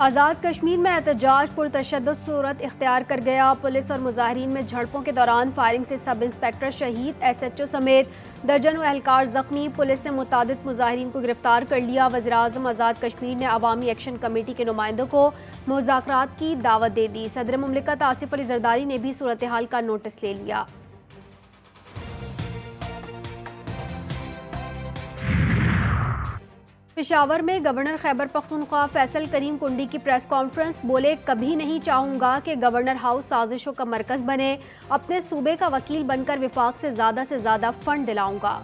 आज़ाद कश्मीर में एहतजाज पुरतशद्दुद सूरत इख्तियार कर गया। पुलिस और मुजाहिरीन में झड़पों के दौरान फायरिंग से सब इंस्पेक्टर शहीद, SHO समेत दर्जनों एहलकार जख्मी। पुलिस ने मुतादिद मुजाहिरीन को गिरफ्तार कर लिया। वज़ीर-ए-आज़म आज़ाद कश्मीर ने अवामी एक्शन कमेटी के नुमाइंदों को मुज़ाकरात की दावत दे दी। सदर मुमलिकत आसिफ अली जरदारी ने भी सूरत हाल का नोटिस ले लिया। पेशावर में गवर्नर खैबर पख्तूनख्वा फैसल करीम कुंडी की प्रेस कॉन्फ्रेंस। बोले, कभी नहीं चाहूँगा कि गवर्नर हाउस साजिशों का मरकज़ बने। अपने सूबे का वकील बनकर विफाक से ज़्यादा फंड दिलाऊंगा।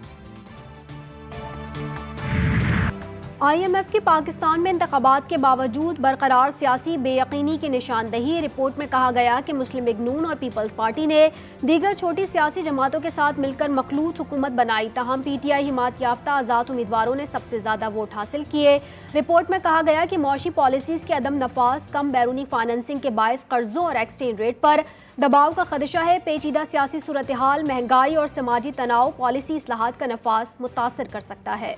IMF की पाकिस्तान में इंतखाबात के बावजूद बरकरार सियासी बेयकीनी की निशानदही। रिपोर्ट में कहा गया कि मुस्लिम लीग नून और पीपल्स पार्टी ने दीगर छोटी सियासी जमातों के साथ मिलकर मखलूत हुकूमत बनाई। ताहम PTI हिमायत याफ्ता आज़ाद उम्मीदवारों ने सबसे ज़्यादा वोट हासिल किए। रिपोर्ट में कहा गया कि मौशी पॉलिसीज़ के अदम नफाज, कम बैरूनी फाइनेंसिंग के बायस कर्जों और एक्सचेंज रेट पर दबाव का खदशा है। पेचीदा सियासी सूरत हाल, महंगाई और समाजी तनाव पॉलिसी इस्लाहात का नफाज मुतासर कर सकता है।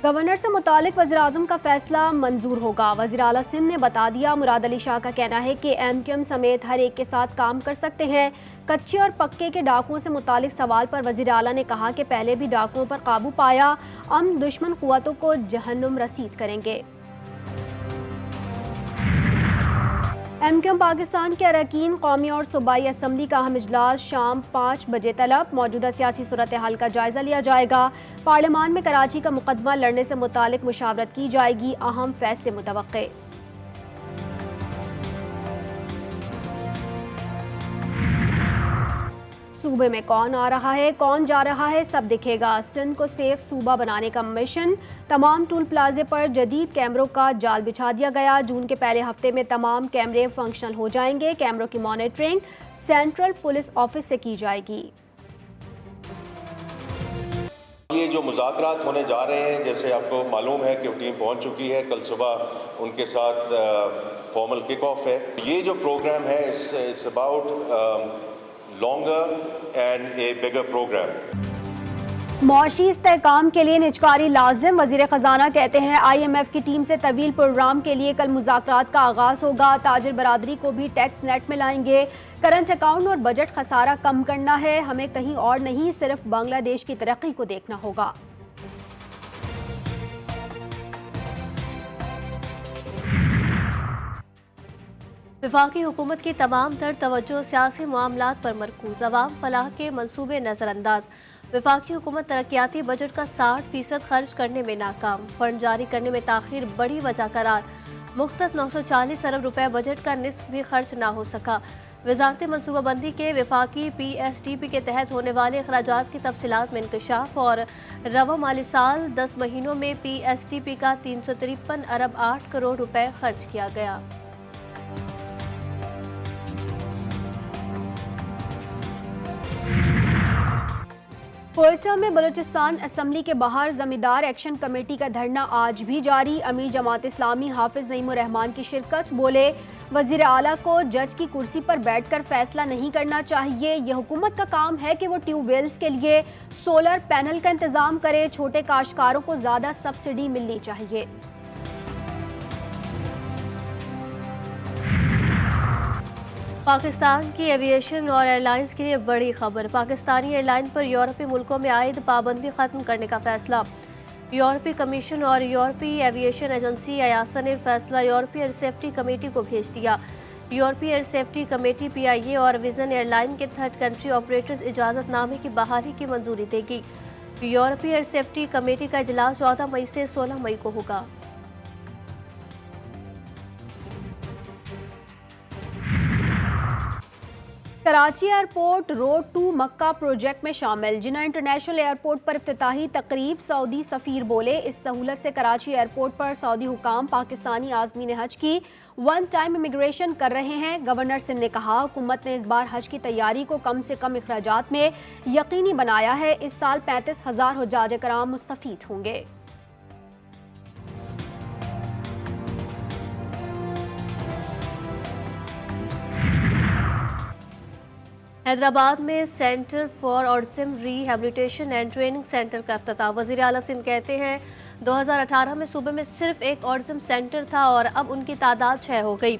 गवर्नर से मुतालिक वज़ीर-ए-आज़म का फैसला मंजूर होगा। वज़ीर आला सिंध ने बता दिया। मुराद अली शाह का कहना है कि MQM समेत हर एक के साथ काम कर सकते हैं। कच्चे और पक्के के डाकुओं से मुतालिक सवाल पर वज़ीर आला ने कहा कि पहले भी डाकुओं पर काबू पाया, हम दुश्मन कुव्वतों को जहन्नुम रसीद करेंगे। MQM पाकिस्तान के अरकान कौमी और सूबाई असम्बली का अहम इजलास शाम 5 बजे तलब। मौजूदा सियासी सूरत हाल का जायजा लिया जाएगा। पार्लियामान में कराची का मुकदमा लड़ने से मुतालिक मुशावरत की जाएगी। अहम फैसले मुतवक्के। सूबे में कौन आ रहा है, कौन जा रहा है, सब दिखेगा। सिंध को सेफ सूबा बनाने का मिशन। तमाम टूल प्लाजे पर जदीद कैमरों का जाल बिछा दिया गया। जून के पहले हफ्ते में तमाम कैमरे फंक्शनल हो जाएंगे। कैमरों की मॉनिटरिंग सेंट्रल पुलिस ऑफिस से की जाएगी। ये जो मुज़ाकरात होने जा रहे हैं, जैसे आपको मालूम है कि टीम पहुंच चुकी है। कल सुबह उनके साथ फॉर्मल किक ऑफ है। ये जो प्रोग्राम है it's about longer and a bigger program. मौशी इस्तेहकाम के लिए निजकारी लाजिम। वजीर खजाना कहते हैं IMF की टीम से तवील प्रोग्राम के लिए कल मुज़ाकरात का आगाज होगा। ताजिर बरादरी को भी टैक्स नेट में लाएंगे। करंट अकाउंट और बजट खसारा कम करना है। हमें कहीं और नहीं, सिर्फ बांग्लादेश की तरक्की को देखना होगा। वफाकी हुकूमत की तमाम तर तवज्जो सियासी मामलात पर मरकूज। अवाम फलाह के मनसूबे नज़रअंदाज। वफाकी हुकूमत तरक्याती बजट का 60% खर्च करने में नाकाम। फंड जारी करने में ताखीर बड़ी वजह करार। मुख्तस 940 अरब रुपए बजट का निस्फ भी खर्च ना हो सका। वजारत मनसूबाबंदी के वफाकी PSDP के तहत होने वाले अखराजात की तफसीलात में इंकशाफ। और रवा माली साल 10 महीनों में PSDP का 353 अरब 8 करोड़ रुपए खर्च किया गया। कोयटा में बलूचिस्तान असम्बली के बाहर जमींदार एक्शन कमेटी का धरना आज भी जारी। अमीर जमात इस्लामी हाफिज नईमुर रहमान की शिरकत। बोले, वजीर आला को जज की कुर्सी पर बैठकर फैसला नहीं करना चाहिए। यह हुकूमत का काम है कि वो ट्यूबवेल्स के लिए सोलर पैनल का इंतजाम करे। छोटे काश्तकारों को ज्यादा सब्सिडी मिलनी चाहिए। पाकिस्तान की एविएशन और एयरलाइंस के लिए बड़ी खबर। पाकिस्तानी एयरलाइन पर यूरोपीय मुल्कों में आयद पाबंदी खत्म करने का फैसला। यूरोपीय कमीशन और यूरोपीय एविएशन एजेंसी EASA ने फैसला यूरोपीय एयर सेफ्टी कमेटी को भेज दिया। यूरोपीय एयर सेफ्टी कमेटी PIA और विजन एयरलाइन के थर्ड कंट्री ऑपरेटर्स इजाज़तनामे की बहाली की मंजूरी देगी। यूरोपीय एयर सेफ्टी कमेटी का इजलास 14 मई से 16 मई को होगा। Karachi airport road to Mecca project में शामिल। जिन्ना इंटरनेशनल एयरपोर्ट पर इफ्तिताही तकरीब। सऊदी सफीर बोले, इस सहूलत से कराची एयरपोर्ट पर सऊदी हुकाम पाकिस्तानी आज़मीन हज की वन टाइम इमिग्रेशन कर रहे हैं। गवर्नर सिंध ने कहा, हुकूमत ने इस बार हज की तैयारी को कम से कम अखराजात में यकीनी बनाया है। इस साल 35,000 हुज्जाज कराम मुस्तफीद होंगे। हैदराबाद में centre for autism rehabilitation and training centre का इफ्तिताह। वज़ीर आला सिंध कहते हैं 2018 में सूबे में सिर्फ एक ऑटिज्म सेंटर था और अब उनकी तादाद 6 हो गई।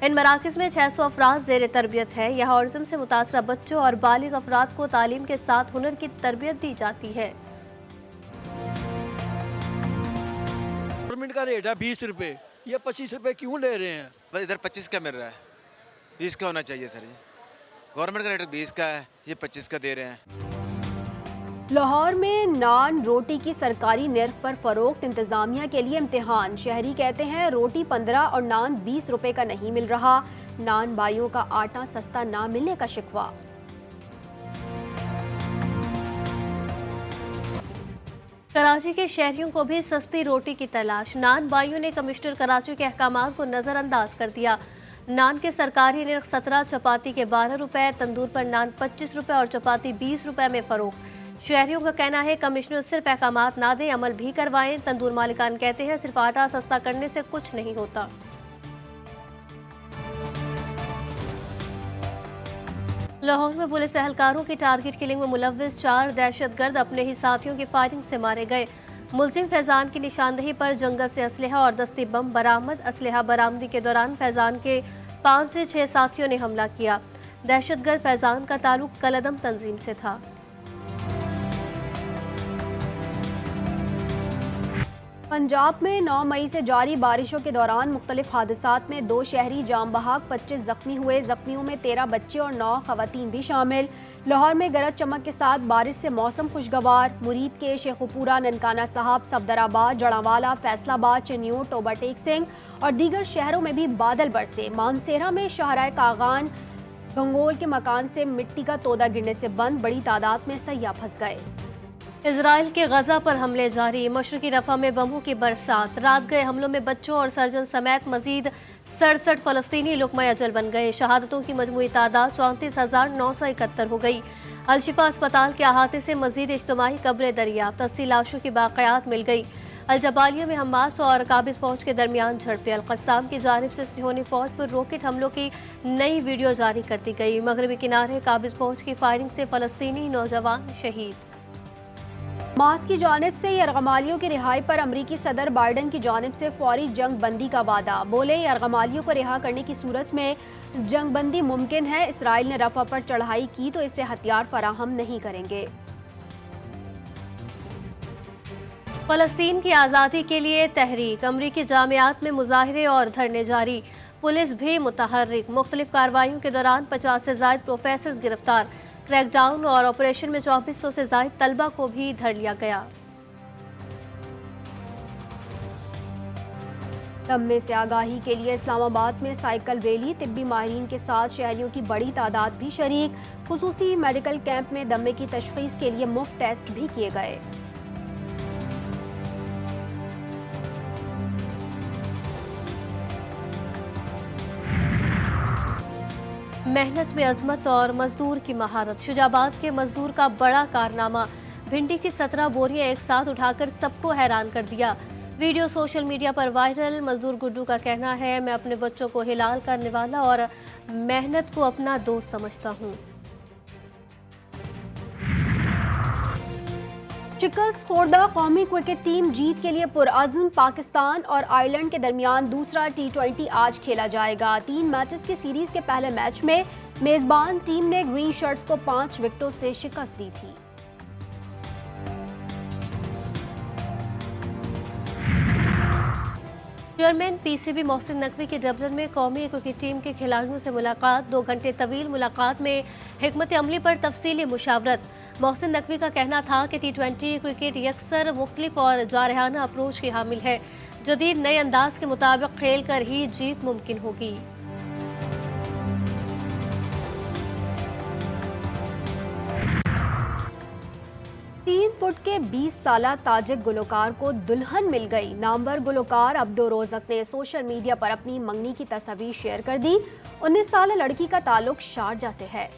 इन मराकज़ में 600 अफराद ज़ेर तरबियत है। यहाँ ऑटिज्म से मुतासरा बच्चों और बालिग अफराद को तालीम के साथ हुनर की तरबियत दी जाती है। गवर्नमेंट का रेट है 20 रुपये, ये 25 रुपये क्यों ले रहे हैं? बस इधर 25 का मिल रहा है, 20 का होना चाहिए सर जी। गवर्नमेंट का रेट 20 का है, ये 25 का दे रहे हैं। लाहौर में नान रोटी की सरकारी निर्ख पर फरोख्त, इंतजामिया के लिए इम्तिहान। शहरी कहते हैं रोटी 15 और नान 20 रुपए का नहीं मिल रहा। नान बाइयों का आटा सस्ता ना मिलने का शिकवा। कराची के शहरियों को भी सस्ती रोटी की तलाश। नान बाइयों ने कमिश्नर कराची के अहकामात को नज़रअंदाज कर दिया। नान के सरकारी निर्ख 17, चपाती के 12 रुपए, तंदूर पर नान 25 रुपए और चपाती 20 रुपए में फरोख्त। शहरियों का कहना है कमिश्नर सिर्फ अहकामात ना दें, अमल भी करवाएं। तंदूर मालिकान कहते हैं सिर्फ आटा सस्ता करने से कुछ नहीं होता। लाहौर में पुलिस एहलकारों की टारगेट किलिंग में मुलव्विस 4 दहशतगर्द अपने ही साथियों की फायरिंग से मारे गए। मुलजिम फैजान की निशानदेही पर जंगल से असलहा और दस्ती बम बरामद। असलहा बरामदी के दौरान फैजान के 5 से 6 साथियों ने हमला किया। दहशतगर्द फैजान का ताल्लुक कलदम तंजीम से था। पंजाब में 9 मई से जारी बारिशों के दौरान मुख्तलिफ हादसात में 2 शहरी जाम बहक, 25 जख्मी हुए। जख्मियों में 13 बच्चे और 9 खवातीन भी शामिल। लाहौर में गरज चमक के साथ बारिश से मौसम खुशगवार। मुरीद के शेखुपुरा, ननकाना साहब, सफदराबाद, जड़ावाला, फैसलाबाद, चनियोट, टोबा टेक सिंह और दीगर शहरों में भी बादल बरसे। मानसेरा में शाहराह कागान गंगोल के मकान से मिट्टी का तोदा गिरने से बंद, बड़ी तादाद में सयाह फंस गए। इजराइल के गजा पर हमले जारी। मशरकी रफा में बमों की बरसात। रात गए हमलों में बच्चों और सर्जन समेत मजीद 67 फलस्तीनी लुक़मा अजल बन गए। शहादतों की मजमूई तादाद 34,971 हो गई। अलशिफा अस्पताल के अहाते से मजीद इज्तिमाई कब्रें दरियाफ्त। 80 लाशों की बाक़ियात मिल गई। अलजबालिया में हमास और काबिज फौज के दरमियान झड़पें। अल-क़स्साम की जानिब से सिहोनी फौज पर रॉकेट हमलों की नई वीडियो जारी कर दी गई। मगरबी किनारे काबिज फौज की फायरिंग से फलस्तीनी नौजवान शहीद। मास की जानिब से यरगमालियों की रिहाई पर अमरीकी सदर बाइडन की जानिब से फौरी जंग बंदी का वादा। बोले यरगमालियों को रिहा करने की सूरत में जंग बंदी मुमकिन है। इसराइल ने रफा पर चढ़ाई की तो इससे हथियार फराहम नहीं करेंगे। फलस्तीन की आज़ादी के लिए तहरीक। अमरीकी जामियात में मुजाहरे और धरने जारी। पुलिस भी मुतहर्रिक। मुख्तलिफ कार्रवाइयों के दौरान 50 से ज़ायद प्रोफेसर गिरफ्तार। क्रैकडाउन और ऑपरेशन में 2400 से ज़ायद तलबा को भी धर लिया गया। दमे से आगाही के लिए इस्लामाबाद में साइकिल रैली। तिब्बी माहिरीन के साथ शहरियों की बड़ी तादाद भी शरीक। खुसूसी मेडिकल कैंप में दमे की तशखीस के लिए मुफ्त टेस्ट भी किए गए। मेहनत में अजमत और मजदूर की महारत। शुजाबाद के मजदूर का बड़ा कारनामा। भिंडी की 17 बोरियां एक साथ उठाकर सबको हैरान कर दिया। वीडियो सोशल मीडिया पर वायरल। मजदूर गुड्डू का कहना है मैं अपने बच्चों को हिलाल करने वाला और मेहनत को अपना दोस्त समझता हूँ। शिकस्त खोर्दा कौमी क्रिकेट टीम जीत के लिए पुरअज़्म। पाकिस्तान और आयरलैंड के दरमियान दूसरा T20 आज खेला जाएगा। 3 मैचेस की सीरीज के पहले मैच में मेजबान टीम ने ग्रीन शर्ट्स को 5 विकेटों से शिकस्त दी थी। चेयरमैन PCB मोहसिन नकवी के डबलिन में कौमी क्रिकेट टीम के खिलाड़ियों से मुलाकात। 2 घंटे तवील मुलाकात में हिकमत अमली पर तफसीली मुशावरत। मोहसिन नकवी का कहना था कि T20 क्रिकेट यकसर मुख्तलिफ और जारहाना अप्रोच की हामिल है। जदीद नए अंदाज के मुताबिक खेल कर ही जीत मुमकिन होगी। 3 फुट के 20 साला ताजिक गुलकार को दुल्हन मिल गई। नामवर गुलकार अब्दो रोज़क ने सोशल मीडिया पर अपनी मंगनी की तस्वीर शेयर कर दी। 19 साला लड़की का ताल्लुक शारजा से है।